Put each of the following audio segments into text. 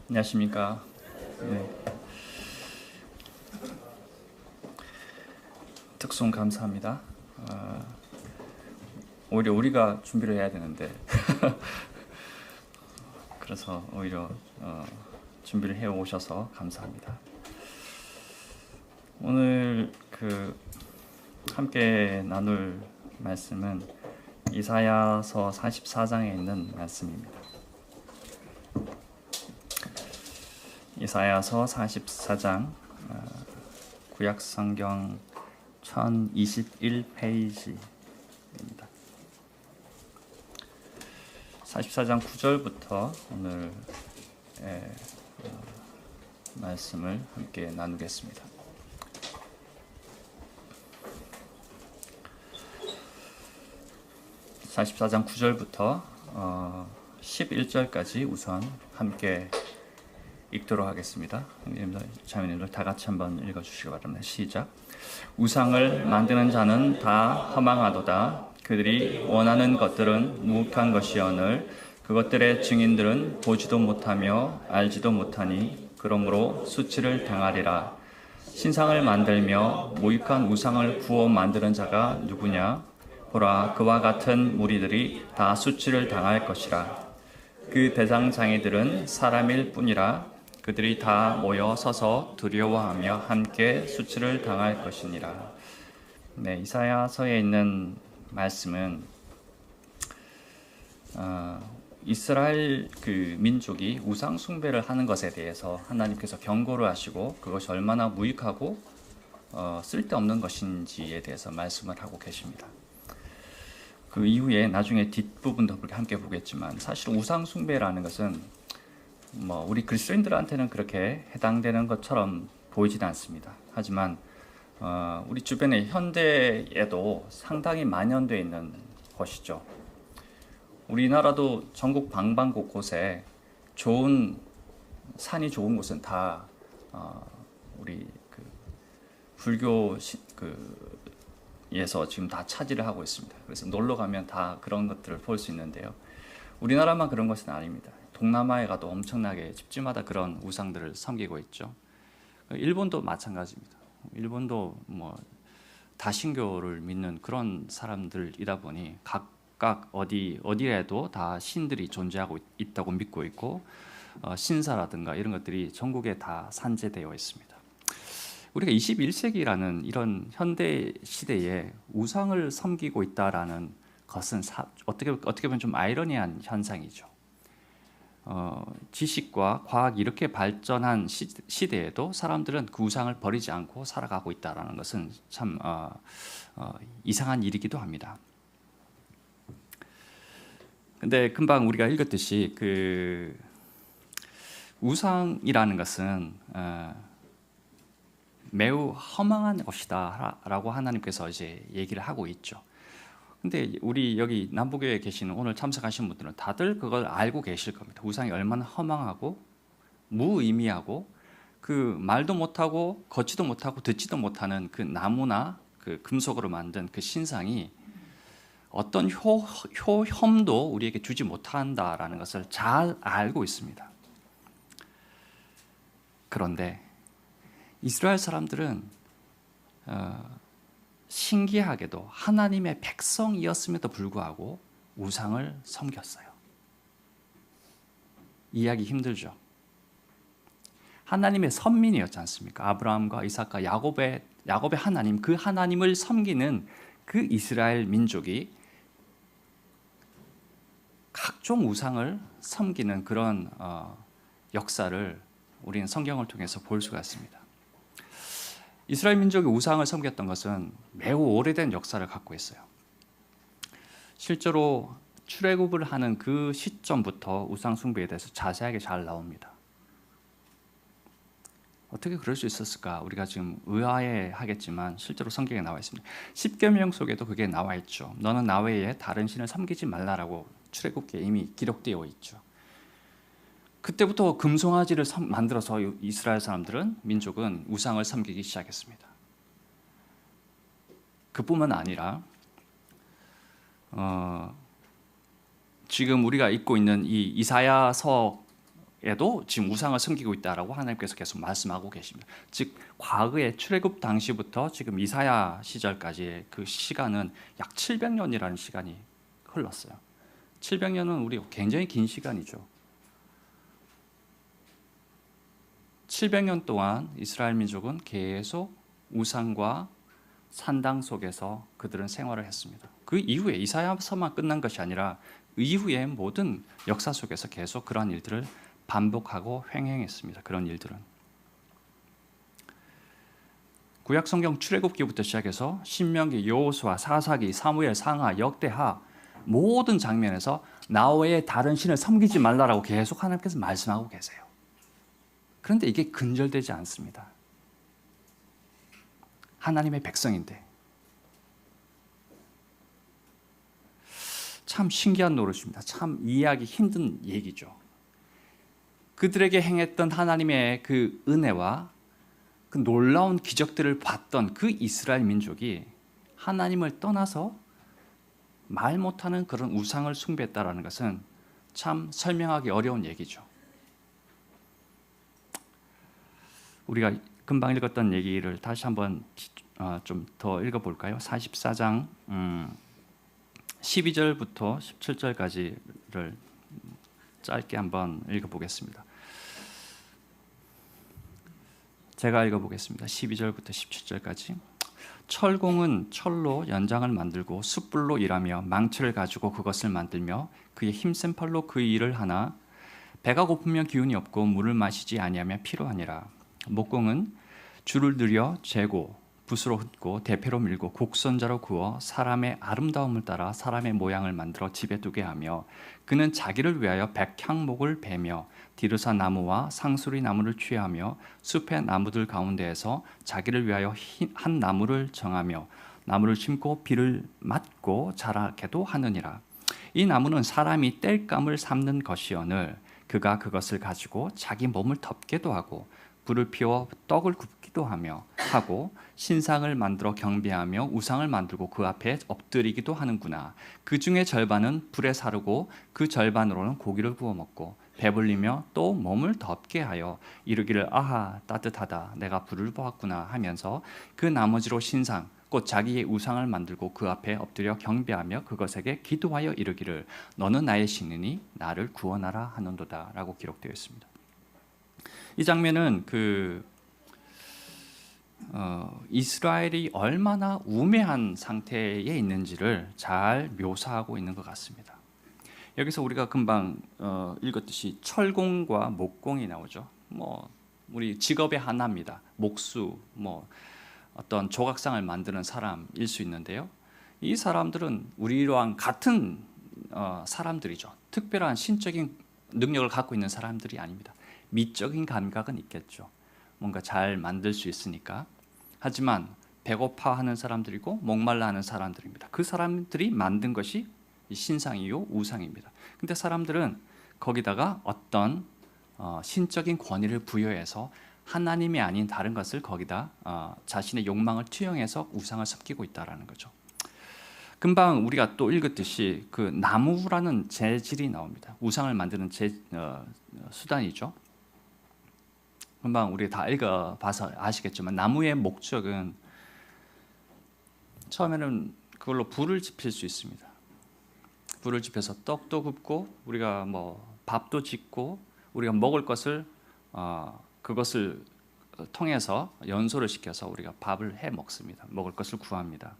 안녕하십니까. 네. 특송 감사합니다. 오히려 우리가 준비를 해야 되는데 그래서 오히려 준비를 해 오셔서 감사합니다. 오늘 함께 나눌 말씀은 이사야서 44장에 있는 말씀입니다. 이사야서 44장 구약 성경 1021페이지입니다. 44장 9절부터 오늘 말씀을 함께 나누겠습니다. (44장 9절부터 11절까지) 우선 함께 읽도록 하겠습니다. 자매님들 다 같이 한번 읽어주시기 바랍니다. 시작. 우상을 만드는 자는 다 허망하도다. 그들이 원하는 것들은 무익한 것이오늘 그것들의 증인들은 보지도 못하며 알지도 못하니 그러므로 수치를 당하리라. 신상을 만들며 무익한 우상을 구워 만드는 자가 누구냐? 보라, 그와 같은 무리들이 다 수치를 당할 것이라. 그 대장장이들은 사람일 뿐이라. 그들이 다 모여 서서 두려워하며 함께 수치를 당할 것이니라. 네, 이사야서에 있는 말씀은 이스라엘 민족이 우상 숭배를 하는 것에 대해서 하나님께서 경고를 하시고 그것이 얼마나 무익하고 쓸데없는 것인지에 대해서 말씀을 하고 계십니다. 그 이후에 나중에 뒷부분도 함께 보겠지만 사실 우상 숭배라는 것은 우리 그리스도인들한테는 그렇게 해당되는 것처럼 보이지는 않습니다. 하지만 우리 주변의 현대에도 상당히 만연되어 있는 것이죠. 우리나라도 전국 방방곳곳에 산이 좋은 곳은 다 우리 불교에서 지금 다 차지를 하고 있습니다. 그래서 놀러 가면 다 그런 것들을 볼 수 있는데요. 우리나라만 그런 것은 아닙니다. 동남아에 가도 엄청나게 집집마다 그런 우상들을 섬기고 있죠. 일본도 마찬가지입니다. 일본도 다신교를 믿는 그런 사람들이다 보니 각각 어디에도 다 신들이 존재하고 있다고 믿고 있고 신사라든가 이런 것들이 전국에 다 산재되어 있습니다. 우리가 21세기라는 이런 현대 시대에 우상을 섬기고 있다라는 것은 어떻게 보면 좀 아이러니한 현상이죠. 지식과 과학이 이렇게 발전한 시대에도 사람들은 그 우상을 버리지 않고 살아가고 있다는 것은 참 이상한 일이기도 합니다. 근데 금방 우리가 읽었듯이 그 우상이라는 것은 매우 허망한 것이다 라고 하나님께서 이제 얘기를 하고 있죠. 근데 우리 여기 남부교회에 계시는 오늘 참석하신 분들은 다들 그걸 알고 계실 겁니다. 우상이 얼마나 허망하고 무의미하고 그 말도 못하고 걷지도 못하고 듣지도 못하는 그 나무나 그 금속으로 만든 그 신상이 어떤 효험도 우리에게 주지 못한다라는 것을 잘 알고 있습니다. 그런데 이스라엘 사람들은 신기하게도 하나님의 백성이었음에도 불구하고 우상을 섬겼어요. 이해하기 힘들죠. 하나님의 선민이었지 않습니까? 아브라함과 이삭과 야곱의 하나님, 그 하나님을 섬기는 그 이스라엘 민족이 각종 우상을 섬기는 그런 역사를 우리는 성경을 통해서 볼 수가 있습니다. 이스라엘 민족이 우상을 섬겼던 것은 매우 오래된 역사를 갖고 있어요. 실제로 출애굽을 하는 그 시점부터 우상 숭배에 대해서 자세하게 잘 나옵니다. 어떻게 그럴 수 있었을까? 우리가 지금 의아해하겠지만 실제로 성경에 나와 있습니다. 십계명 속에도 그게 나와 있죠. 너는 나 외에 다른 신을 섬기지 말라라고 출애굽기에 이미 기록되어 있죠. 그때부터 금송아지를 만들어서 이스라엘 사람들은 민족은 우상을 섬기기 시작했습니다. 그뿐만 아니라 지금 우리가 읽고 있는 이 이사야서에 에도 지금 우상을 섬기고 있다라고 하나님께서 계속 말씀하고 계십니다. 즉 과거의 출애굽 당시부터 지금 이사야 시절까지의 그 시간은 약 700년이라는 시간이 흘렀어요. 700년은 우리 굉장히 긴 시간이죠. 700년 동안 이스라엘 민족은 계속 우상과 산당 속에서 그들은 생활을 했습니다. 그 이후에 이사야서만 끝난 것이 아니라 이후의 모든 역사 속에서 계속 그러한 일들을 반복하고 횡행했습니다. 그런 일들은 구약 성경 출애굽기부터 시작해서 신명기, 여호수아, 사사기, 사무엘, 상하, 역대하 모든 장면에서 나 외에 다른 신을 섬기지 말라라고 계속 하나님께서 말씀하고 계세요. 그런데 이게 근절되지 않습니다. 하나님의 백성인데 참 신기한 노릇입니다. 참 이해하기 힘든 얘기죠. 그들에게 행했던 하나님의 그 은혜와 그 놀라운 기적들을 봤던 그 이스라엘 민족이 하나님을 떠나서 말 못하는 그런 우상을 숭배했다라는 것은 참 설명하기 어려운 얘기죠. 우리가 금방 읽었던 얘기를 다시 한번 좀 더 읽어볼까요? 44장 12절부터 17절까지를 짧게 한번 읽어보겠습니다. 제가 읽어보겠습니다. 12절부터 17절까지. 철공은 철로 연장을 만들고 숯불로 일하며 망치를 가지고 그것을 만들며 그의 힘센 팔로 그 일을 하나 배가 고프면 기운이 없고 물을 마시지 아니하며 피로하니라. 목공은 줄을 들여 재고 붓으로 흩고 대패로 밀고 곡선자로 그어 사람의 아름다움을 따라 사람의 모양을 만들어 집에 두게 하며 그는 자기를 위하여 백향목을 베며 디르사 나무와 상수리 나무를 취하며 숲의 나무들 가운데에서 자기를 위하여 한 나무를 정하며 나무를 심고 비를 맞고 자라게도 하느니라. 이 나무는 사람이 땔감을 삼는 것이오늘 그가 그것을 가지고 자기 몸을 덮게도 하고 불을 피워 떡을 굽기도 하고 신상을 만들어 경배하며 우상을 만들고 그 앞에 엎드리기도 하는구나. 그 중에 절반은 불에 사르고 그 절반으로는 고기를 구워 먹고 배불리며 또 몸을 덮게 하여 이르기를 아하 따뜻하다 내가 불을 보았구나 하면서 그 나머지로 신상 곧 자기의 우상을 만들고 그 앞에 엎드려 경배하며 그것에게 기도하여 이르기를 너는 나의 신이니 나를 구원하라 하는도다 라고 기록되어 있습니다. 이 장면은 이스라엘이 얼마나 우매한 상태에 있는지를 잘 묘사하고 있는 것 같습니다. 여기서 우리가 금방 읽었듯이 철공과 목공이 나오죠. 우리 직업의 하나입니다. 목수, 어떤 조각상을 만드는 사람일 수 있는데요. 이 사람들은 우리랑 같은 사람들이죠. 특별한 신적인 능력을 갖고 있는 사람들이 아닙니다. 미적인 감각은 있겠죠. 뭔가 잘 만들 수 있으니까. 하지만 배고파하는 사람들이고 목말라 하는 사람들입니다. 그 사람들이 만든 것이 신상이요 우상입니다. 근데 사람들은 거기다가 어떤 신적인 권위를 부여해서 하나님이 아닌 다른 것을 거기다 자신의 욕망을 투영해서 우상을 섬기고 있다라는 거죠. 금방 우리가 또 읽었듯이 그 나무라는 재질이 나옵니다. 우상을 만드는 수단이죠. 금방 우리 다 읽어봐서 아시겠지만 나무의 목적은 처음에는 그걸로 불을 지필 수 있습니다. 불을 지펴서 떡도 굽고 우리가 밥도 짓고 우리가 먹을 것을 그것을 통해서 연소를 시켜서 우리가 밥을 해 먹습니다. 먹을 것을 구합니다.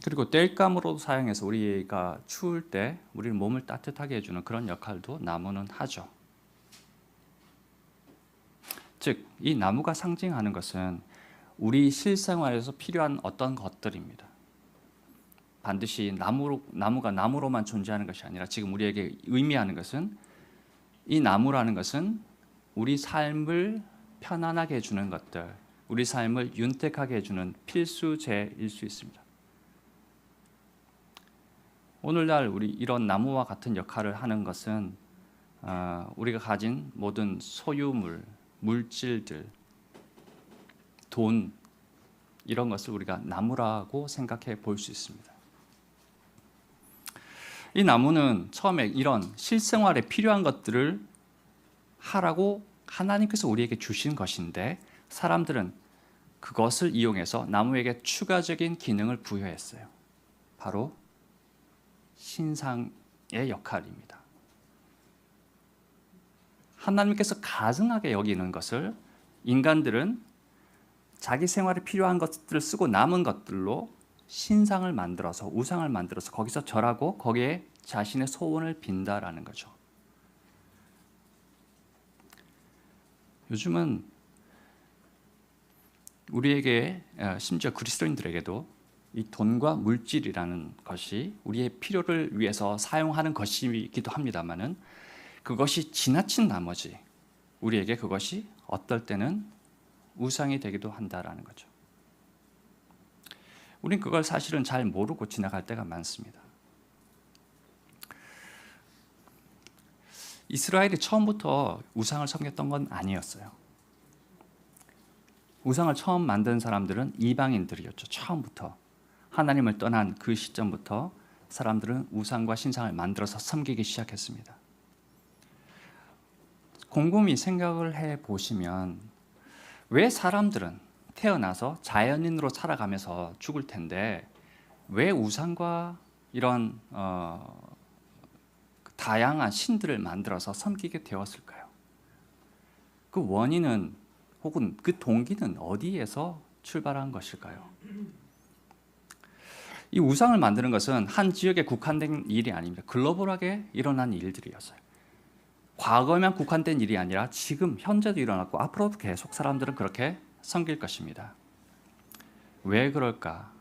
그리고 땔감으로도 사용해서 우리가 추울 때 우리 몸을 따뜻하게 해주는 그런 역할도 나무는 하죠. 즉, 이 나무가 상징하는 것은 우리 실생활에서 필요한 어떤 것들입니다. 반드시 나무가 나무로만 존재하는 것이 아니라 지금 우리에게 의미하는 것은 이 나무라는 것은 우리 삶을 편안하게 해주는 것들, 우리 삶을 윤택하게 해주는 필수제일 수 있습니다. 오늘날 우리 이런 나무와 같은 역할을 하는 것은 우리가 가진 모든 소유물, 물질들, 돈 이런 것을 우리가 나무라고 생각해 볼 수 있습니다. 이 나무는 처음에 이런 실생활에 필요한 것들을 하라고 하나님께서 우리에게 주신 것인데 사람들은 그것을 이용해서 나무에게 추가적인 기능을 부여했어요. 바로 신상의 역할입니다. 하나님께서 가증하게 여기는 것을 인간들은 자기 생활에 필요한 것들을 쓰고 남은 것들로 신상을 만들어서 우상을 만들어서 거기서 절하고 거기에 자신의 소원을 빈다라는 거죠. 요즘은 우리에게 심지어 그리스도인들에게도 이 돈과 물질이라는 것이 우리의 필요를 위해서 사용하는 것이기도 합니다만은 그것이 지나친 나머지 우리에게 그것이 어떨 때는 우상이 되기도 한다라는 거죠. 우린 그걸 사실은 잘 모르고 지나갈 때가 많습니다. 이스라엘이 처음부터 우상을 섬겼던 건 아니었어요. 우상을 처음 만든 사람들은 이방인들이었죠. 처음부터 하나님을 떠난 그 시점부터 사람들은 우상과 신상을 만들어서 섬기기 시작했습니다. 곰곰이 생각을 해보시면 왜 사람들은 태어나서 자연인으로 살아가면서 죽을 텐데 왜 우상과 이런 다양한 신들을 만들어서 섬기게 되었을까요? 그 원인은 혹은 그 동기는 어디에서 출발한 것일까요? 이 우상을 만드는 것은 한 지역에 국한된 일이 아닙니다. 글로벌하게 일어난 일들이었어요. 과거에만 국한된 일이 아니라 지금 현재도 일어났고 앞으로도 계속 사람들은 그렇게 섬길 것입니다. 왜 그럴까?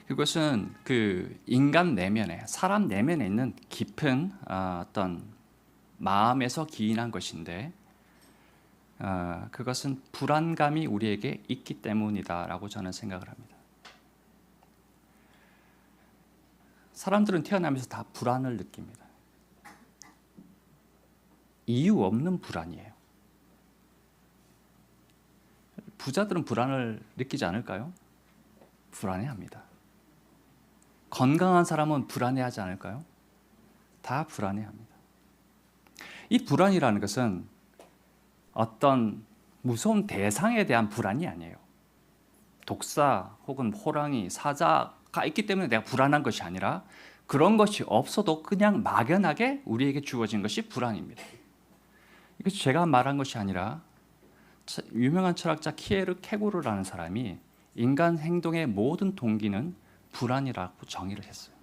그것은 그 인간 내면에, 사람 내면에 있는 깊은 어떤 마음에서 기인한 것인데 그것은 불안감이 우리에게 있기 때문이다라고 저는 생각을 합니다. 사람들은 태어나면서 다 불안을 느낍니다. 이유 없는 불안이에요. 부자들은 불안을 느끼지 않을까요? 불안해합니다. 건강한 사람은 불안해하지 않을까요? 다 불안해합니다. 이 불안이라는 것은 어떤 무서운 대상에 대한 불안이 아니에요. 독사 혹은 호랑이, 사자가 있기 때문에 내가 불안한 것이 아니라 그런 것이 없어도 그냥 막연하게 우리에게 주어진 것이 불안입니다. 이것이 제가 말한 것이 아니라 유명한 철학자 키에르 케고르라는 사람이 인간 행동의 모든 동기는 불안이라고 정의를 했어요.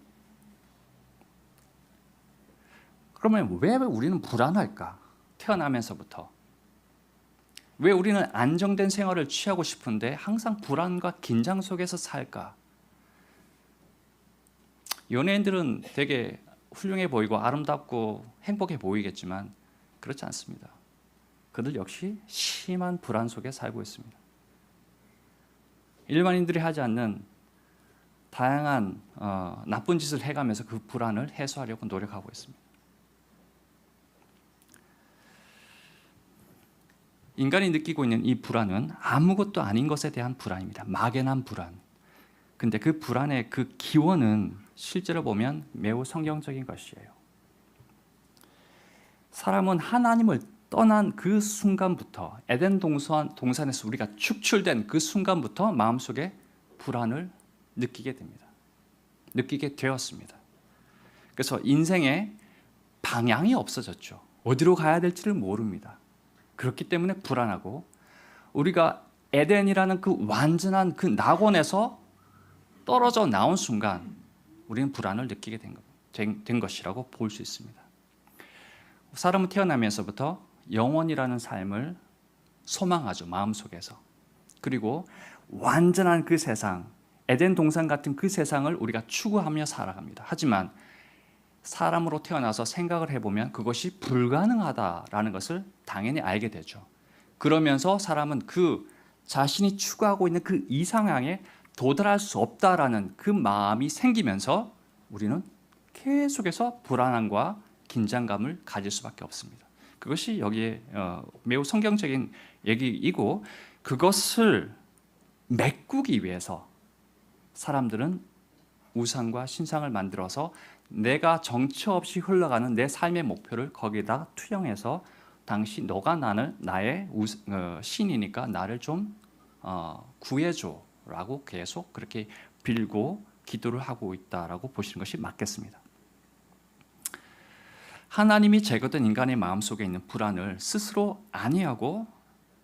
그러면 왜 우리는 불안할까? 태어나면서부터. 왜 우리는 안정된 생활을 취하고 싶은데 항상 불안과 긴장 속에서 살까? 연예인들은 되게 훌륭해 보이고 아름답고 행복해 보이겠지만 그렇지 않습니다. 그들 역시 심한 불안 속에 살고 있습니다. 일반인들이 하지 않는 다양한 나쁜 짓을 해가면서 그 불안을 해소하려고 노력하고 있습니다. 인간이 느끼고 있는 이 불안은 아무것도 아닌 것에 대한 불안입니다. 막연한 불안. 근데 그 불안의 그 기원은 실제로 보면 매우 성경적인 것이에요. 사람은 하나님을 떠난 그 순간부터 에덴 동산에서 우리가 축출된 그 순간부터 마음속에 불안을 느끼게 됩니다. 느끼게 되었습니다. 그래서 인생에 방향이 없어졌죠. 어디로 가야 될지를 모릅니다. 그렇기 때문에 불안하고 우리가 에덴이라는 그 완전한 그 낙원에서 떨어져 나온 순간 우리는 불안을 느끼게 된 것이라고 볼 수 있습니다. 사람은 태어나면서부터 영원이라는 삶을 소망하죠. 마음속에서. 그리고 완전한 그 세상, 에덴 동산 같은 그 세상을 우리가 추구하며 살아갑니다. 하지만 사람으로 태어나서 생각을 해보면 그것이 불가능하다라는 것을 당연히 알게 되죠. 그러면서 사람은 그 자신이 추구하고 있는 그 이상향에 도달할 수 없다라는 그 마음이 생기면서 우리는 계속해서 불안함과 긴장감을 가질 수밖에 없습니다. 그것이 여기에 매우 성경적인 얘기이고 그것을 메꾸기 위해서 사람들은 우상과 신상을 만들어서 내가 정처 없이 흘러가는 내 삶의 목표를 거기다 투영해서 너가 나의 신이니까 나를 좀 구해줘라고 계속 그렇게 빌고 기도를 하고 있다라고 보시는 것이 맞겠습니다. 하나님이 제거된 인간의 마음속에 있는 불안을 스스로 안위하고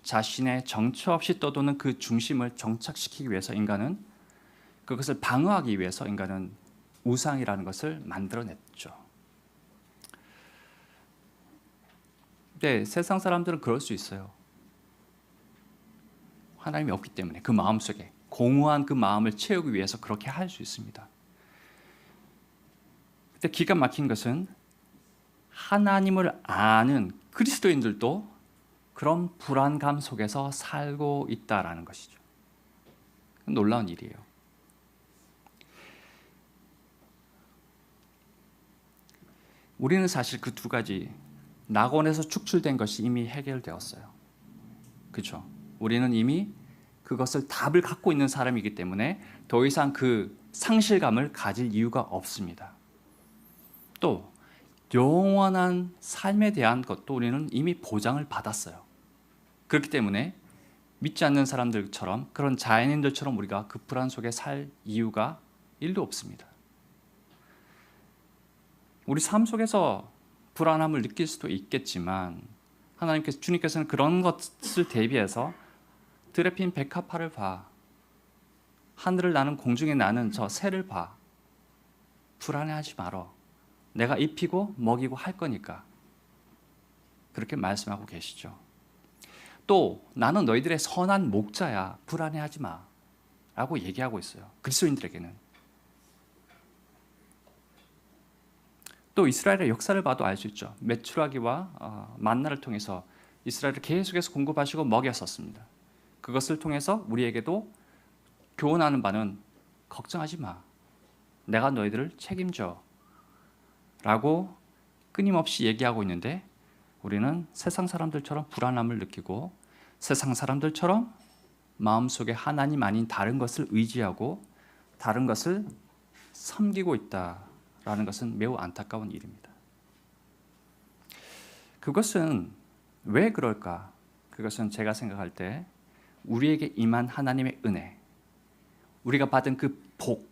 자신의 정처 없이 떠도는 그 중심을 정착시키기 위해서 인간은 그것을 방어하기 위해서 인간은 우상이라는 것을 만들어냈죠. 근데 세상 사람들은 그럴 수 있어요. 하나님이 없기 때문에 그 마음속에 공허한 그 마음을 채우기 위해서 그렇게 할 수 있습니다. 근데 기가 막힌 것은 하나님을 아는 그리스도인들도 그런 불안감 속에서 살고 있다라는 것이죠. 놀라운 일이에요. 우리는 사실 그 두 가지 낙원에서 축출된 것이 이미 해결되었어요. 그렇죠? 우리는 이미 그것을 답을 갖고 있는 사람이기 때문에 더 이상 그 상실감을 가질 이유가 없습니다. 또 영원한 삶에 대한 것도 우리는 이미 보장을 받았어요. 그렇기 때문에 믿지 않는 사람들처럼 그런 자연인들처럼 우리가 그 불안 속에 살 이유가 1도 없습니다. 우리 삶 속에서 불안함을 느낄 수도 있겠지만 주님께서는 그런 것을 대비해서 들에 핀 백합화를 봐, 하늘을 나는 공중에 나는 저 새를 봐, 불안해하지 말어, 내가 입히고 먹이고 할 거니까, 그렇게 말씀하고 계시죠. 또 나는 너희들의 선한 목자야, 불안해하지 마 라고 얘기하고 있어요. 그리스도인들에게는. 또 이스라엘의 역사를 봐도 알 수 있죠. 메추라기와 만나를 통해서 이스라엘을 계속해서 공급하시고 먹였었습니다. 그것을 통해서 우리에게도 교훈하는 바는 걱정하지 마, 내가 너희들을 책임져 라고 끊임없이 얘기하고 있는데, 우리는 세상 사람들처럼 불안함을 느끼고 세상 사람들처럼 마음속에 하나님 아닌 다른 것을 의지하고 다른 것을 섬기고 있다라는 것은 매우 안타까운 일입니다. 그것은 왜 그럴까? 그것은 제가 생각할 때 우리에게 임한 하나님의 은혜, 우리가 받은 그 복,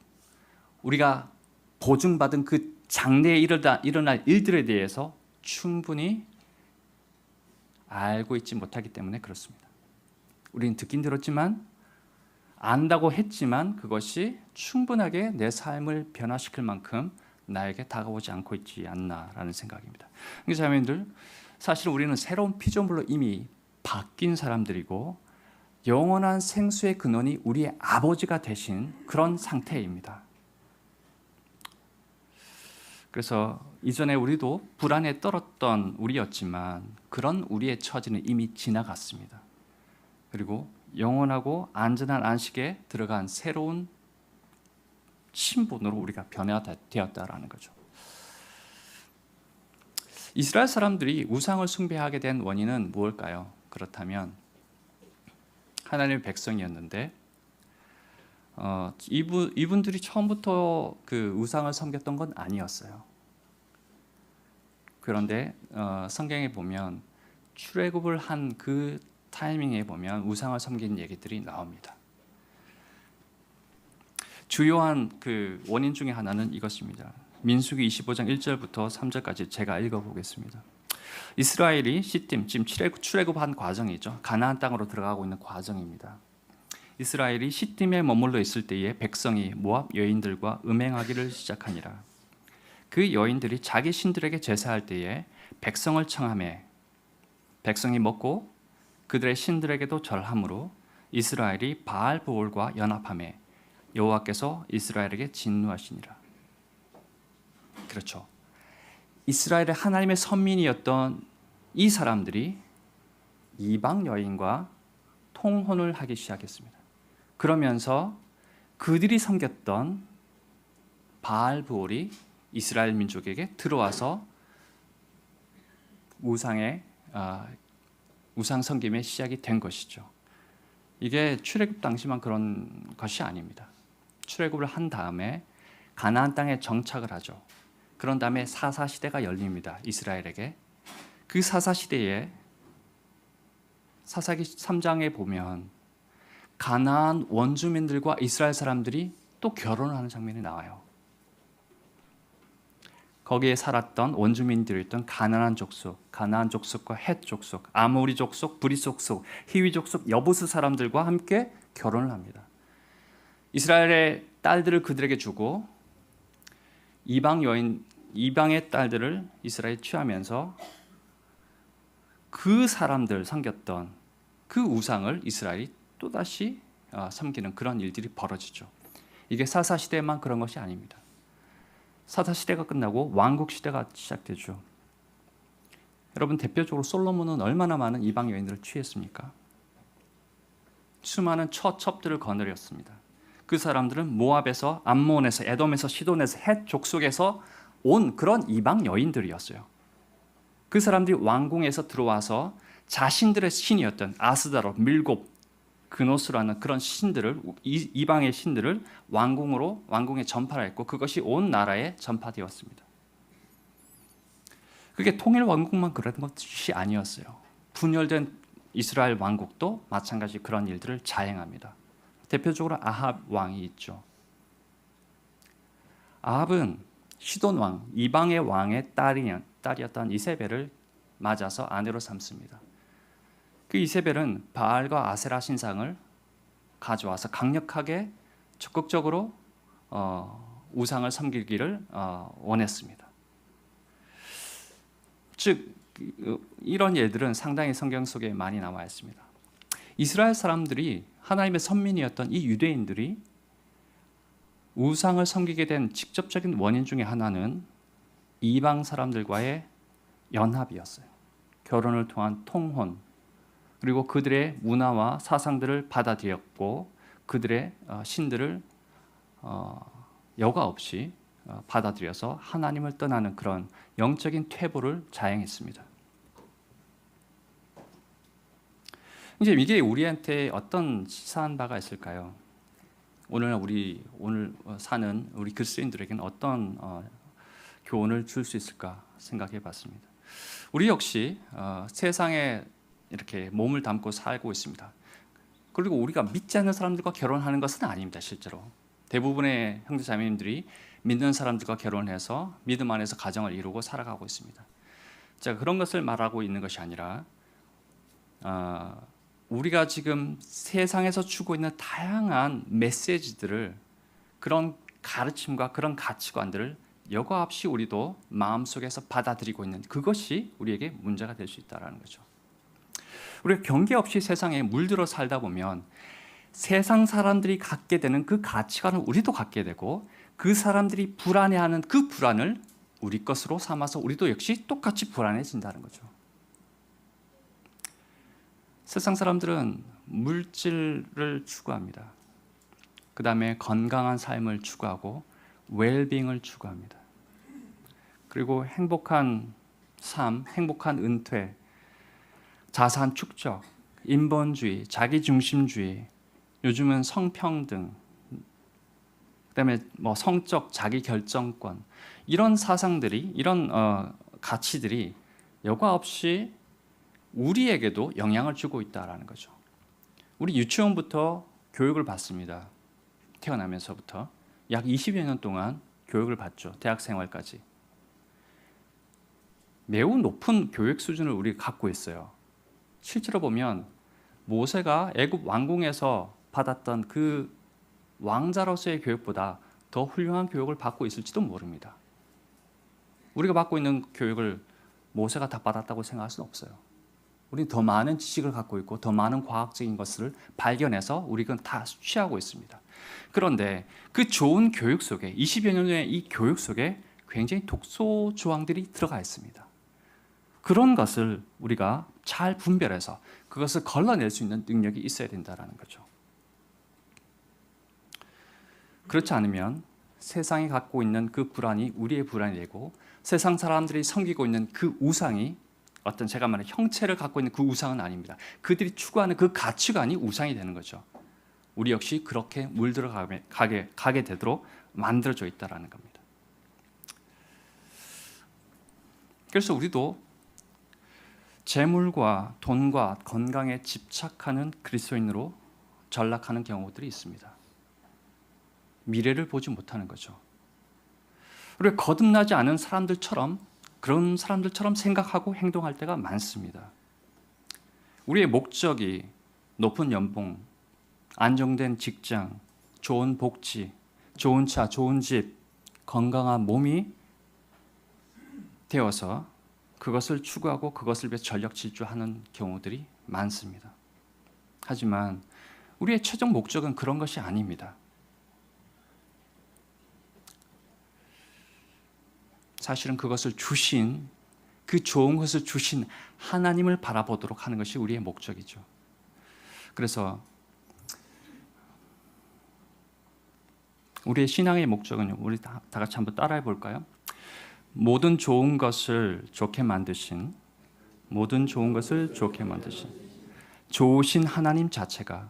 우리가 보증받은 그 장래에 일어날 일들에 대해서 충분히 알고 있지 못하기 때문에 그렇습니다. 우리는 듣긴 들었지만, 안다고 했지만 그것이 충분하게 내 삶을 변화시킬 만큼 나에게 다가오지 않고 있지 않나라는 생각입니다. 자매님들, 사실 우리는 새로운 피조물로 이미 바뀐 사람들이고 영원한 생수의 근원이 우리의 아버지가 되신 그런 상태입니다. 그래서 이전에 우리도 불안에 떨었던 우리였지만 그런 우리의 처지는 이미 지나갔습니다. 그리고 영원하고 안전한 안식에 들어간 새로운 신분으로 우리가 변화되었다라는 거죠. 이스라엘 사람들이 우상을 숭배하게 된 원인은 무엇일까요? 그렇다면 하나님의 백성이었는데 이분들이 처음부터 그 우상을 섬겼던 건 아니었어요. 그런데 성경에 보면 출애굽을 한 그 타이밍에 보면 우상을 섬긴 얘기들이 나옵니다. 주요한 그 원인 중에 하나는 이것입니다. 민수기 25장 1절부터 3절까지 제가 읽어보겠습니다. 이스라엘이 시딤, 지금 출애굽한 과정이죠. 가나안 땅으로 들어가고 있는 과정입니다. 이스라엘이 시딤에 머물러 있을 때에 백성이 모압 여인들과 음행하기를 시작하니라. 그 여인들이 자기 신들에게 제사할 때에 백성을 청하매 백성이 먹고 그들의 신들에게도 절함으로 이스라엘이 바알브올과 연합하매 여호와께서 이스라엘에게 진노하시니라. 그렇죠. 이스라엘의 하나님의 선민이었던 이 사람들이 이방 여인과 통혼을 하기 시작했습니다. 그러면서 그들이 섬겼던 바알브올이 이스라엘 민족에게 들어와서 우상 섬김의 시작이 된 것이죠. 이게 출애굽 당시만 그런 것이 아닙니다. 출애굽을 한 다음에 가나안 땅에 정착을 하죠. 그런 다음에 사사시대가 열립니다. 이스라엘에게. 그 사사시대에 사사기 3장에 보면 가나안 원주민들과 이스라엘 사람들이 또 결혼을 하는 장면이 나와요. 거기에 살았던 원주민들이었던 가나안 족속과 헷 족속, 아모리 족속, 브리 족속, 히위 족속, 여부스 사람들과 함께 결혼을 합니다. 이스라엘의 딸들을 그들에게 주고 이방의 딸들을 이스라엘에 취하면서 그 사람들 섬겼던 그 우상을 이스라엘이 또다시 섬기는 그런 일들이 벌어지죠. 이게 사사시대만 그런 것이 아닙니다. 사사시대가 끝나고 왕국시대가 시작되죠. 여러분, 대표적으로 솔로몬은 얼마나 많은 이방 여인들을 취했습니까? 수많은 처첩들을 거느렸습니다. 그 사람들은 모압에서, 암몬에서, 에돔에서, 시돈에서, 헷 족속에서 온 그런 이방 여인들이었어요. 그 사람들이 왕궁에서 들어와서 자신들의 신이었던 아스다롯, 밀곱, 그노스라는 그런 신들을, 이방의 신들을 왕궁에 전파했고 그것이 온 나라에 전파되었습니다. 그게 통일 왕국만 그런 것이 아니었어요. 분열된 이스라엘 왕국도 마찬가지 그런 일들을 자행합니다. 대표적으로 아합 왕이 있죠. 아합은 시돈 왕, 이방의 왕의 딸이었던 이세벨을 맞아서 아내로 삼습니다. 그 이세벨은 바알과 아세라 신상을 가져와서 강력하게 적극적으로 우상을 섬기기를 원했습니다. 즉 이런 예들은 상당히 성경 속에 많이 나와 있습니다. 이스라엘 사람들이 하나님의 선민이었던 이 유대인들이 우상을 섬기게 된 직접적인 원인 중에 하나는 이방 사람들과의 연합이었어요. 결혼을 통한 통혼, 그리고 그들의 문화와 사상들을 받아들였고 그들의 신들을 여과 없이 받아들여서 하나님을 떠나는 그런 영적인 퇴보를 자행했습니다. 이제 이게 우리한테 어떤 시사한 바가 있을까요? 오늘 사는 우리 그리스도인들에게는 어떤 교훈을 줄 수 있을까 생각해 봤습니다. 우리 역시 세상에 이렇게 몸을 담고 살고 있습니다. 그리고 우리가 믿지 않는 사람들과 결혼하는 것은 아닙니다. 실제로 대부분의 형제자매님들이 믿는 사람들과 결혼해서 믿음 안에서 가정을 이루고 살아가고 있습니다. 제가 그런 것을 말하고 있는 것이 아니라 우리가 지금 세상에서 주고 있는 다양한 메시지들을, 그런 가르침과 그런 가치관들을 여과 없이 우리도 마음속에서 받아들이고 있는 그것이 우리에게 문제가 될 수 있다는 거죠. 우리가 경계 없이 세상에 물들어 살다 보면 세상 사람들이 갖게 되는 그 가치관을 우리도 갖게 되고 그 사람들이 불안해하는 그 불안을 우리 것으로 삼아서 우리도 역시 똑같이 불안해진다는 거죠. 세상 사람들은 물질을 추구합니다. 그 다음에 건강한 삶을 추구하고 웰빙을 추구합니다. 그리고 행복한 삶, 행복한 은퇴, 자산 축적, 인본주의, 자기중심주의, 요즘은 성평등, 그다음에 성적 자기결정권, 이런 사상들이, 이런 가치들이 여과 없이 우리에게도 영향을 주고 있다라는 거죠. 우리 유치원부터 교육을 받습니다. 태어나면서부터 약 20여 년 동안 교육을 받죠. 대학 생활까지. 매우 높은 교육 수준을 우리가 갖고 있어요. 실제로 보면 모세가 애굽 왕궁에서 받았던 그 왕자로서의 교육보다 더 훌륭한 교육을 받고 있을지도 모릅니다. 우리가 받고 있는 교육을 모세가 다 받았다고 생각할 수는 없어요. 우리는 더 많은 지식을 갖고 있고 더 많은 과학적인 것을 발견해서 우리가 다 취하고 있습니다. 그런데 그 좋은 교육 속에, 20여 년의 이 교육 속에 굉장히 독소 조항들이 들어가 있습니다. 그런 것을 우리가 잘 분별해서 그것을 걸러낼 수 있는 능력이 있어야 된다는 거죠. 그렇지 않으면 세상이 갖고 있는 그 불안이 우리의 불안이 되고, 세상 사람들이 섬기고 있는 그 우상이 어떤, 제가 말하는 형체를 갖고 있는 그 우상은 아닙니다. 그들이 추구하는 그 가치관이 우상이 되는 거죠. 우리 역시 그렇게 물들어 가게 되도록 만들어져 있다라는 겁니다. 그래서 우리도 재물과 돈과 건강에 집착하는 그리스도인으로 전락하는 경우들이 있습니다. 미래를 보지 못하는 거죠. 우리가 거듭나지 않은 사람들처럼, 그런 사람들처럼 생각하고 행동할 때가 많습니다. 우리의 목적이 높은 연봉, 안정된 직장, 좋은 복지, 좋은 차, 좋은 집, 건강한 몸이 되어서 그것을 추구하고 그것을 위해 전력 질주하는 경우들이 많습니다. 하지만 우리의 최종 목적은 그런 것이 아닙니다. 사실은 그것을 주신, 그 좋은 것을 주신 하나님을 바라보도록 하는 것이 우리의 목적이죠. 그래서 우리의 신앙의 목적은, 우리 다 같이 한번 따라해 볼까요? 모든 좋은 것을 좋게 만드신, 모든 좋은 것을 좋게 만드신 좋으신 하나님 자체가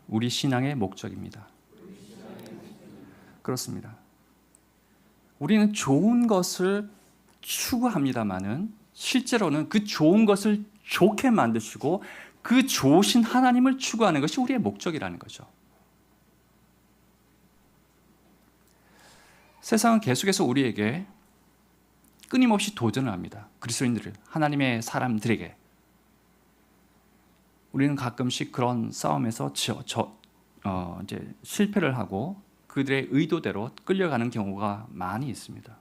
우리 신앙의 목적입니다. 그렇습니다. 우리는 좋은 것을 추구합니다마는 실제로는 그 좋은 것을 좋게 만드시고 그 좋으신 하나님을 추구하는 것이 우리의 목적이라는 거죠. 세상은 계속해서 우리에게 끊임없이 도전을 합니다. 그리스도인들, 하나님의 사람들에게. 우리는 가끔씩 그런 싸움에서 이제 실패를 하고 그들의 의도대로 끌려가는 경우가 많이 있습니다.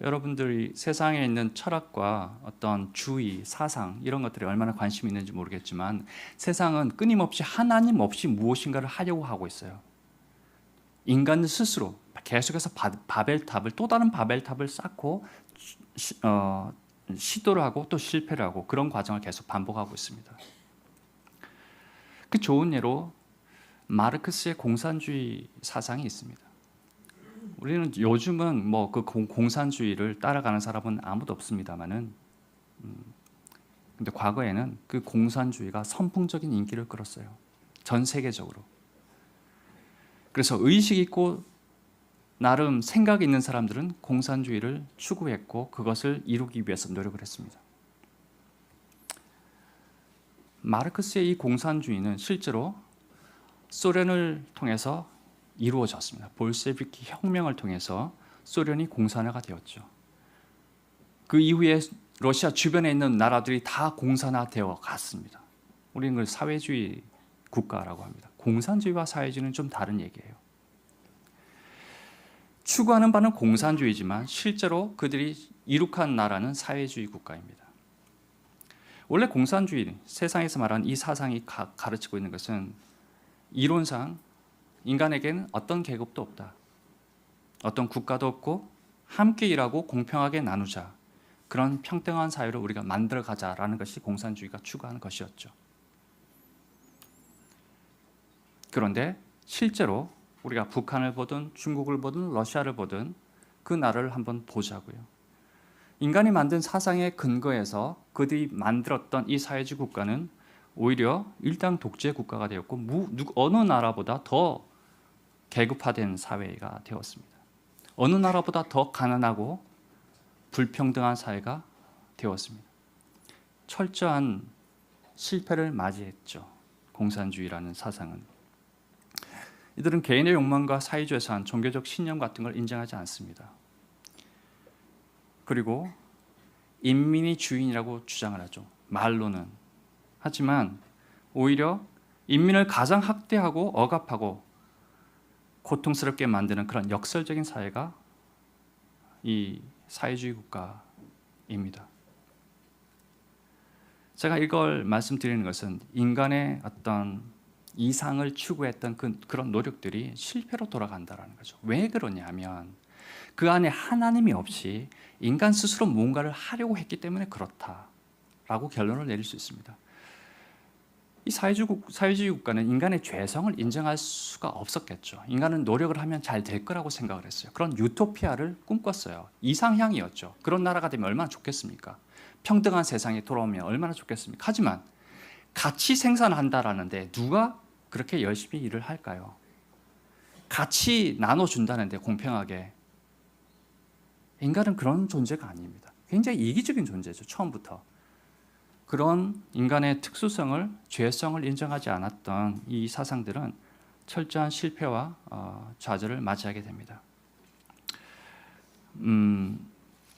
여러분들이 세상에 있는 철학과 어떤 주의, 사상 이런 것들에 얼마나 관심이 있는지 모르겠지만 세상은 끊임없이 하나님 없이 무엇인가를 하려고 하고 있어요. 인간 스스로 계속해서 바벨탑을, 또 다른 바벨탑을 쌓고 시도를 하고 또 실패를 하고 그런 과정을 계속 반복하고 있습니다. 그 좋은 예로 마르크스의 공산주의 사상이 있습니다. 우리는 요즘은 뭐 그 공산주의를 따라가는 사람은 아무도 없습니다만은, 근데 과거에는 그 공산주의가 선풍적인 인기를 끌었어요. 전 세계적으로. 그래서 의식 있고 나름 생각 있는 사람들은 공산주의를 추구했고 그것을 이루기 위해서 노력을 했습니다. 마르크스의 이 공산주의는 실제로 소련을 통해서 이루어졌습니다. 볼셰비키 혁명을 통해서 소련이 공산화가 되었죠. 그 이후에 러시아 주변에 있는 나라들이 다 공산화되어 갔습니다. 우리는 그걸 사회주의 국가라고 합니다. 공산주의와 사회주의는 좀 다른 얘기예요. 추구하는 바는 공산주의지만 실제로 그들이 이룩한 나라는 사회주의 국가입니다. 원래 공산주의, 세상에서 말하는 이 사상이 가르치고 있는 것은 이론상 인간에게는 어떤 계급도 없다. 어떤 국가도 없고 함께 일하고 공평하게 나누자. 그런 평등한 사회를 우리가 만들어가자라는 것이 공산주의가 추구하는 것이었죠. 그런데 실제로 우리가 북한을 보든 중국을 보든 러시아를 보든 그 나라를 한번 보자고요. 인간이 만든 사상의 근거에서 그들이 만들었던 이 사회주의 국가는 오히려 일당 독재 국가가 되었고 어느 나라보다 더 계급화된 사회가 되었습니다. 어느 나라보다 더 가난하고 불평등한 사회가 되었습니다. 철저한 실패를 맞이했죠. 공산주의라는 사상은. 이들은 개인의 욕망과 사회주의에서 종교적 신념 같은 걸 인정하지 않습니다. 그리고 인민이 주인이라고 주장을 하죠. 말로는. 하지만 오히려 인민을 가장 학대하고 억압하고 고통스럽게 만드는 그런 역설적인 사회가 이 사회주의 국가입니다. 제가 이걸 말씀드리는 것은 인간의 어떤 이상을 추구했던 그런 노력들이 실패로 돌아간다는 거죠. 왜 그러냐면 그 안에 하나님이 없이 인간 스스로 뭔가를 하려고 했기 때문에 그렇다라고 결론을 내릴 수 있습니다. 이 사회주의 국가는 인간의 죄성을 인정할 수가 없었겠죠. 인간은 노력을 하면 잘 될 거라고 생각을 했어요. 그런 유토피아를 꿈꿨어요. 이상향이었죠. 그런 나라가 되면 얼마나 좋겠습니까? 평등한 세상이 돌아오면 얼마나 좋겠습니까? 하지만 같이 생산한다라는데 누가 그렇게 열심히 일을 할까요? 같이 나눠준다는데 공평하게. 인간은 그런 존재가 아닙니다. 굉장히 이기적인 존재죠. 처음부터. 그런 인간의 특수성을, 죄성을 인정하지 않았던 이 사상들은 철저한 실패와 좌절을 맞이하게 됩니다.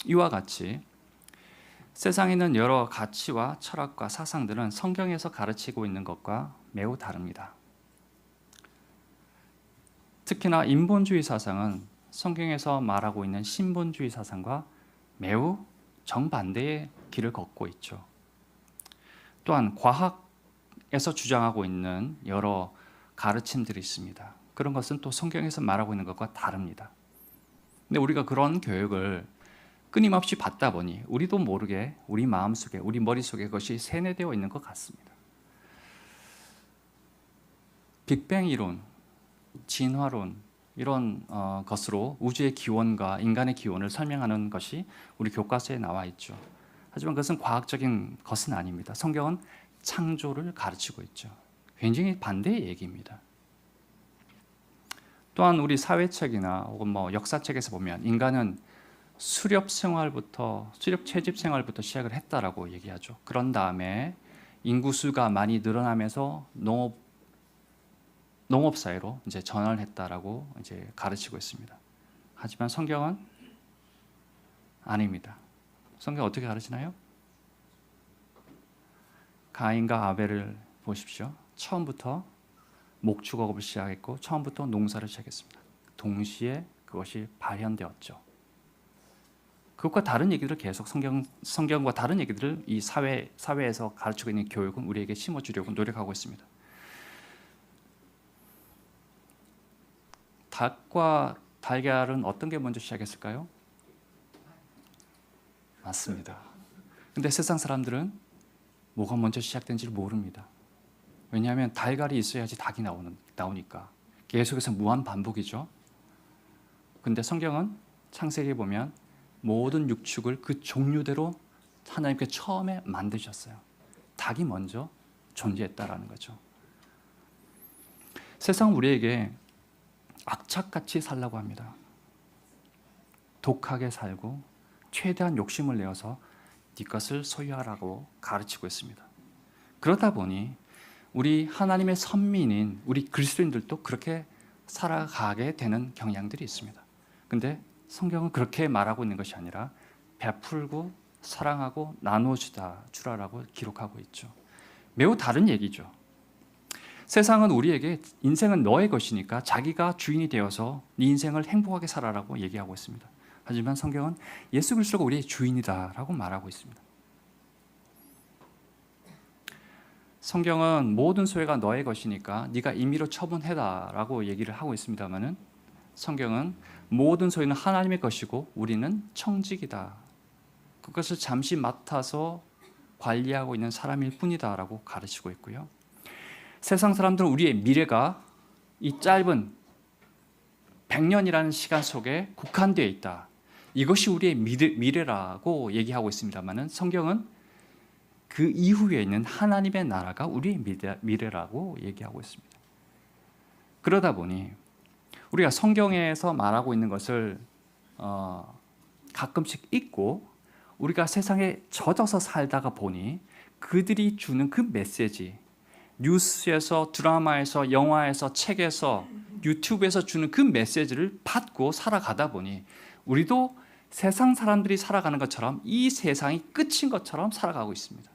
이와 같이 세상에 있는 여러 가치와 철학과 사상들은 성경에서 가르치고 있는 것과 매우 다릅니다. 특히나 인본주의 사상은 성경에서 말하고 있는 신본주의 사상과 매우 정반대의 길을 걷고 있죠. 또한 과학에서 주장하고 있는 여러 가르침들이 있습니다. 그런 것은 또 성경에서 말하고 있는 것과 다릅니다. 근데 우리가 그런 교육을 끊임없이 받다 보니 우리도 모르게 우리 마음속에, 우리 머릿속에 그것이 세뇌되어 있는 것 같습니다. 빅뱅 이론, 진화론 이런 것으로 우주의 기원과 인간의 기원을 설명하는 것이 우리 교과서에 나와 있죠. 하지만 그것은 과학적인 것은 아닙니다. 성경은 창조를 가르치고 있죠. 굉장히 반대의 얘기입니다. 또한 우리 사회책이나 혹은 역사책에서 보면 인간은 수렵 채집 생활부터 시작을 했다라고 얘기하죠. 그런 다음에 인구수가 많이 늘어나면서 농업 사회로 이제 전환을 했다라고 이제 가르치고 있습니다. 하지만 성경은 아닙니다. 성경 어떻게 가르치나요? 가인과 아벨을 보십시오. 처음부터 목축업을 시작했고 처음부터 농사를 시작했습니다. 동시에 그것이 발현되었죠. 그것과 다른 얘기들을 계속 성경과 다른 얘기들을 이 사회에서 가르치고 있는 교육은 우리에게 심어주려고 노력하고 있습니다. 닭과 달걀은 어떤 게 먼저 시작했을까요? 맞습니다. 근데 세상 사람들은 뭐가 먼저 시작된지를 모릅니다. 왜냐하면 달걀이 있어야지 닭이 나오니까. 계속해서 무한 반복이죠. 근데 성경은 창세기에 보면 모든 육축을 그 종류대로 하나님께 처음에 만드셨어요. 닭이 먼저 존재했다라는 거죠. 세상은 우리에게 악착같이 살라고 합니다. 독하게 살고 최대한 욕심을 내어서 네 것을 소유하라고 가르치고 있습니다. 그러다 보니 우리 하나님의 선민인 우리 그리스도인들도 그렇게 살아가게 되는 경향들이 있습니다. 근데 성경은 그렇게 말하고 있는 것이 아니라 베풀고 사랑하고 나눠주라라고 기록하고 있죠. 매우 다른 얘기죠. 세상은 우리에게 인생은 너의 것이니까 자기가 주인이 되어서 네 인생을 행복하게 살아라고 얘기하고 있습니다. 하지만 성경은 예수 그리스도가 우리의 주인이다라고 말하고 있습니다. 성경은 모든 소유가 너의 것이니까 네가 임의로 처분해라라고 얘기를 하고 있습니다만은 성경은 모든 소유는 하나님의 것이고 우리는 청직이다. 그것을 잠시 맡아서 관리하고 있는 사람일 뿐이다라고 가르치고 있고요. 세상 사람들은 우리의 미래가 이 짧은 100년이라는 시간 속에 국한되어 있다. 이것이 우리의 미래라고 얘기하고 있습니다만은 성경은 그 이후에 있는 하나님의 나라가 우리의 미래라고 얘기하고 있습니다. 그러다 보니 우리가 성경에서 말하고 있는 것을 가끔씩 잊고 우리가 세상에 젖어서 살다가 보니 그들이 주는 그 메시지, 뉴스에서, 드라마에서, 영화에서, 책에서, 유튜브에서 주는 그 메시지를 받고 살아가다 보니 우리도 세상 사람들이 살아가는 것처럼 이 세상이 끝인 것처럼 살아가고 있습니다.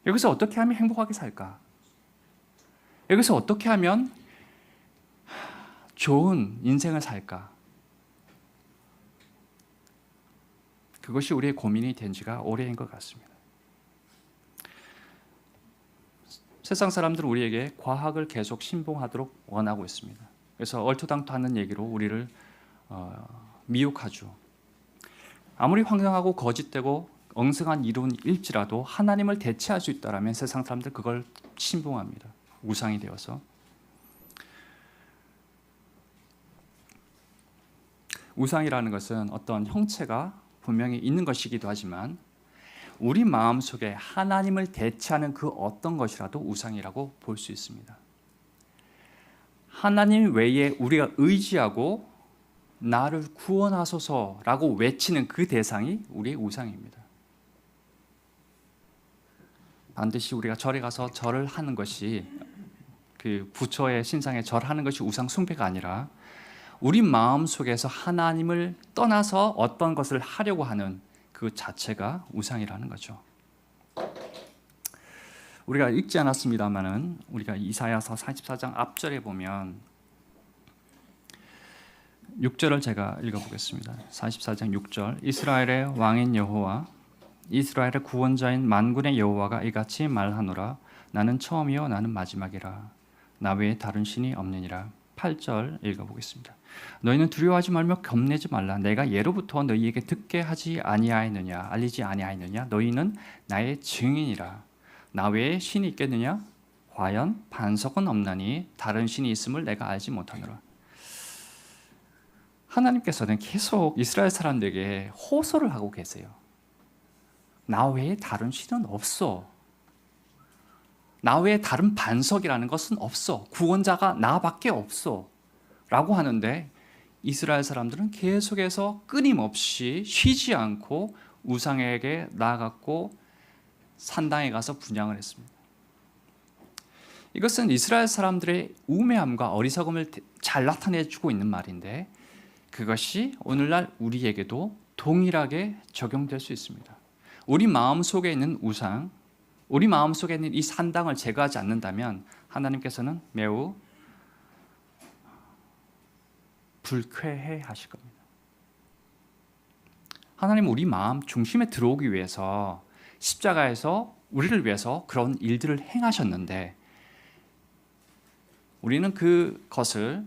여기서 어떻게 하면 행복하게 살까? 여기서 어떻게 하면 좋은 인생을 살까? 그것이 우리의 고민이 된 지가 오래인 것 같습니다. 세상 사람들은 우리에게 과학을 계속 신봉하도록 원하고 있습니다. 그래서 얼토당토하는 얘기로 우리를 미혹하죠. 아무리 황당하고 거짓되고 엉성한 이론일지라도 하나님을 대체할 수 있다면 세상 사람들 그걸 신봉합니다. 우상이 되어서. 우상이라는 것은 어떤 형체가 분명히 있는 것이기도 하지만 우리 마음속에 하나님을 대체하는 그 어떤 것이라도 우상이라고 볼 수 있습니다. 하나님 외에 우리가 의지하고 나를 구원하소서라고 외치는 그 대상이 우리의 우상입니다. 반드시 우리가 절에 가서 절을 하는 것이 그 부처의 신상에 절하는 것이 우상 숭배가 아니라 우리 마음 속에서 하나님을 떠나서 어떤 것을 하려고 하는 그 자체가 우상이라는 거죠. 우리가 읽지 않았습니다만은 우리가 이사야서 44장 앞절에 보면 6절을 제가 읽어보겠습니다. 44장 6절 이스라엘의 왕인 여호와 이스라엘의 구원자인 만군의 여호와가 이같이 말하노라 나는 처음이요 나는 마지막이라 나 외에 다른 신이 없느니라. 8절 읽어보겠습니다. 너희는 두려워하지 말며 겁내지 말라. 내가 예로부터 너희에게 듣게 하지 아니하였느냐 알리지 아니하였느냐 너희는 나의 증인이라. 나 외에 신이 있겠느냐? 과연 반석은 없나니 다른 신이 있음을 내가 알지 못하노라. 하나님께서는 계속 이스라엘 사람들에게 호소를 하고 계세요. 나 외에 다른 신은 없어. 나 외에 다른 반석이라는 것은 없어. 구원자가 나밖에 없어. 라고 하는데 이스라엘 사람들은 계속해서 끊임없이 쉬지 않고 우상에게 나아갔고 산당에 가서 분향을 했습니다. 이것은 이스라엘 사람들의 우매함과 어리석음을 잘 나타내주고 있는 말인데 그것이 오늘날 우리에게도 동일하게 적용될 수 있습니다. 우리 마음속에 있는 우상, 우리 마음속에 있는 이 산당을 제거하지 않는다면 하나님께서는 매우 불쾌해 하실 겁니다. 하나님은 우리 마음 중심에 들어오기 위해서 십자가에서 우리를 위해서 그런 일들을 행하셨는데 우리는 그것을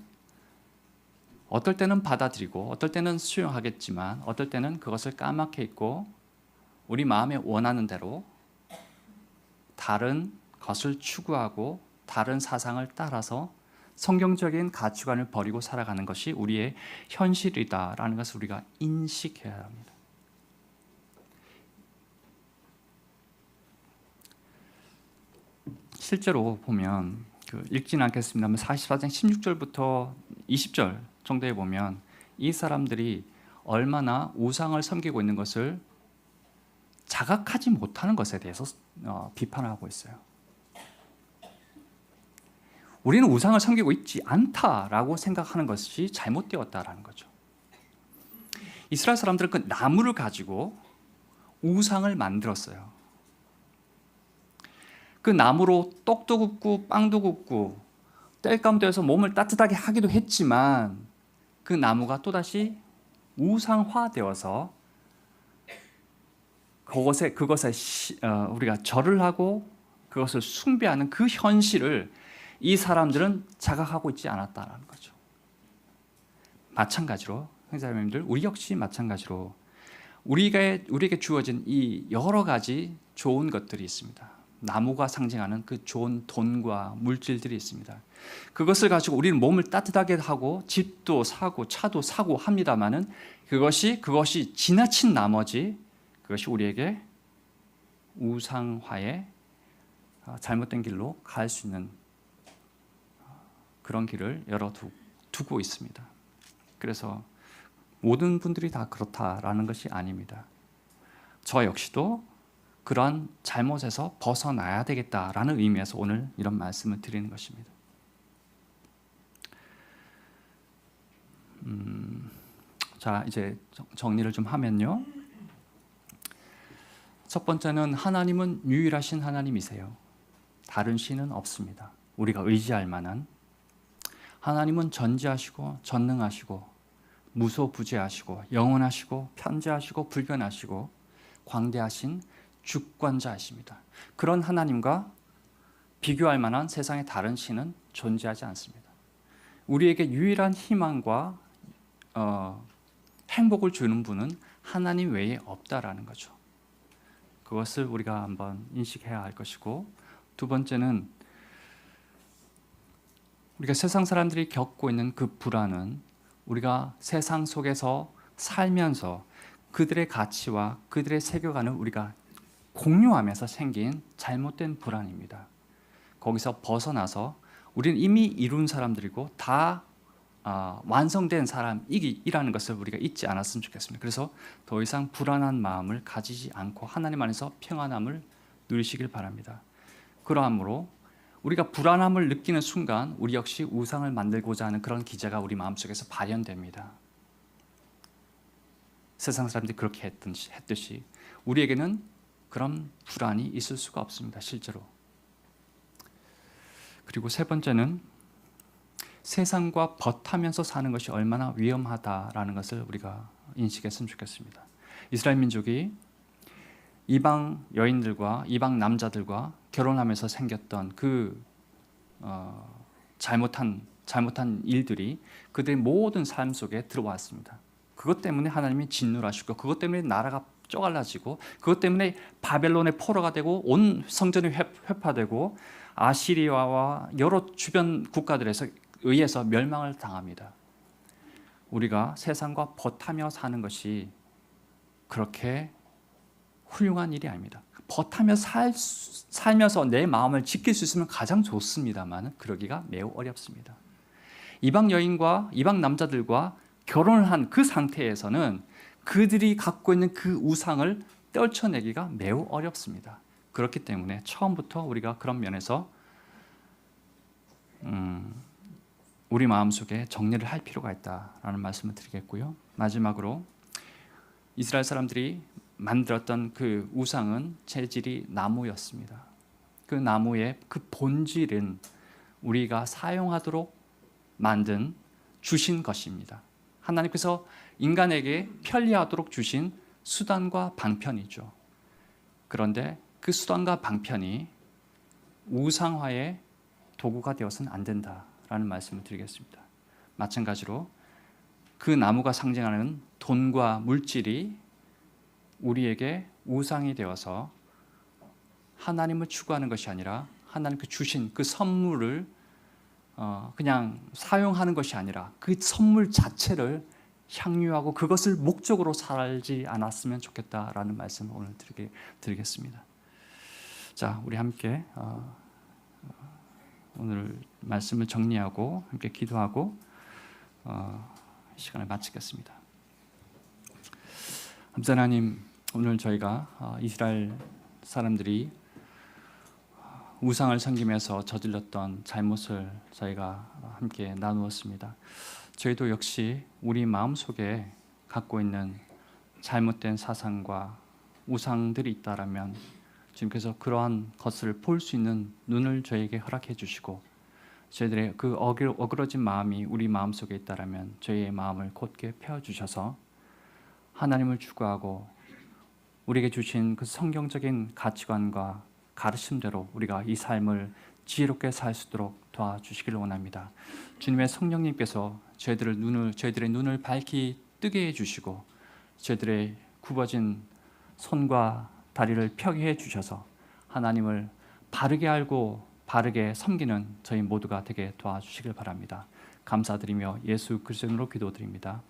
어떨 때는 받아들이고 어떨 때는 수용하겠지만 어떨 때는 그것을 까맣게 잊고 우리 마음에 원하는 대로 다른 것을 추구하고 다른 사상을 따라서 성경적인 가치관을 버리고 살아가는 것이 우리의 현실이다라는 것을 우리가 인식해야 합니다. 실제로 보면 읽지는 않겠습니다만 44장 16절부터 20절 정도에 보면 이 사람들이 얼마나 우상을 섬기고 있는 것을 자각하지 못하는 것에 대해서 비판하고 있어요. 우리는 우상을 섬기고 있지 않다라고 생각하는 것이 잘못되었다라는 거죠. 이스라엘 사람들은 그 나무를 가지고 우상을 만들었어요. 그 나무로 떡도 굽고 빵도 굽고 땔감도 해서 몸을 따뜻하게 하기도 했지만 그 나무가 또다시 우상화되어서 그것에 우리가 절을 하고 그것을 숭배하는 그 현실을 이 사람들은 자각하고 있지 않았다는 거죠. 마찬가지로 형제자매님들 우리 역시 마찬가지로 우리에게 주어진 이 여러 가지 좋은 것들이 있습니다. 나무가 상징하는 그 좋은 돈과 물질들이 있습니다. 그것을 가지고 우리는 몸을 따뜻하게 하고 집도 사고 차도 사고 합니다마는 그것이 지나친 나머지 그것이 우리에게 우상화의 잘못된 길로 갈 수 있는 그런 길을 열어두고 있습니다. 그래서 모든 분들이 다 그렇다라는 것이 아닙니다. 저 역시도 그러한 잘못에서 벗어나야 되겠다라는 의미에서 오늘 이런 말씀을 드리는 것입니다. 자, 이제 정리를 좀 하면요. 첫 번째는 하나님은 유일하신 하나님이세요. 다른 신은 없습니다. 우리가 의지할 만한 하나님은 전지하시고 전능하시고 무소부재하시고 영원하시고 편재하시고 불변하시고 광대하신 주권자이십니다. 그런 하나님과 비교할 만한 세상의 다른 신은 존재하지 않습니다. 우리에게 유일한 희망과 행복을 주는 분은 하나님 외에 없다라는 거죠. 그것을 우리가 한번 인식해야 할 것이고, 두 번째는 우리가 세상 사람들이 겪고 있는 그 불안은 우리가 세상 속에서 살면서 그들의 가치와 그들의 세계관을 우리가 공유하면서 생긴 잘못된 불안입니다. 거기서 벗어나서 우리는 이미 이룬 사람들이고 다 완성된 사람이라는 것을 우리가 잊지 않았으면 좋겠습니다. 그래서 더 이상 불안한 마음을 가지지 않고 하나님 안에서 평안함을 누리시길 바랍니다. 그러함으로 우리가 불안함을 느끼는 순간 우리 역시 우상을 만들고자 하는 그런 기제가 우리 마음속에서 발현됩니다. 세상 사람들이 그렇게 했듯이 우리에게는 그런 불안이 있을 수가 없습니다. 실제로. 그리고 세 번째는 세상과 벗하면서 사는 것이 얼마나 위험하다라는 것을 우리가 인식했으면 좋겠습니다. 이스라엘 민족이 이방 여인들과 이방 남자들과 결혼하면서 생겼던 그 잘못한 일들이 그들의 모든 삶 속에 들어왔습니다. 그것 때문에 하나님이 진노하시고 그것 때문에 나라가 쪼갈라지고 그것 때문에 바벨론의 포로가 되고 온 성전이 회파되고 아시리아와 여러 주변 국가들에서 의해서 멸망을 당합니다. 우리가 세상과 벗하며 사는 것이 그렇게 훌륭한 일이 아닙니다. 벗하며 살면서 내 마음을 지킬 수 있으면 가장 좋습니다만 그러기가 매우 어렵습니다. 이방 여인과 이방 남자들과 결혼을 한 그 상태에서는 그들이 갖고 있는 그 우상을 떨쳐내기가 매우 어렵습니다. 그렇기 때문에 처음부터 우리가 그런 면에서 우리 마음속에 정리를 할 필요가 있다라는 말씀을 드리겠고요. 마지막으로 이스라엘 사람들이 만들었던 그 우상은 재질이 나무였습니다. 그 나무의 그 본질은 우리가 사용하도록 주신 것입니다. 하나님께서 인간에게 편리하도록 주신 수단과 방편이죠. 그런데 그 수단과 방편이 우상화의 도구가 되어서는 안 된다라는 말씀을 드리겠습니다. 마찬가지로 그 나무가 상징하는 돈과 물질이 우리에게 우상이 되어서 하나님을 추구하는 것이 아니라 하나님께 주신 그 선물을 그냥 사용하는 것이 아니라 그 선물 자체를 향유하고 그것을 목적으로 살지 않았으면 좋겠다라는 말씀을 오늘 드리겠습니다. 자, 우리 함께 오늘 말씀을 정리하고 함께 기도하고 시간을 마치겠습니다. 감사 하나님, 오늘 저희가 이스라엘 사람들이 우상을 섬기면서 저질렀던 잘못을 저희가 함께 나누었습니다. 저희도 역시 우리 마음속에 갖고 있는 잘못된 사상과 우상들이 있다라면 주님께서 그러한 것을 볼 수 있는 눈을 저에게 허락해 주시고 저희들의 그 어그러진 마음이 우리 마음속에 있다라면 저희의 마음을 곧게 펴주셔서 하나님을 추구하고 우리에게 주신 그 성경적인 가치관과 가르침대로 우리가 이 삶을 지혜롭게 살 수 있도록 도와주시기를 원합니다. 주님의 성령님께서 저희들의 눈을 밝히 뜨게 해주시고 저희들의 굽어진 손과 다리를 펴게 해주셔서 하나님을 바르게 알고 바르게 섬기는 저희 모두가 되게 도와주시길 바랍니다. 감사드리며 예수 그리스도로 기도드립니다.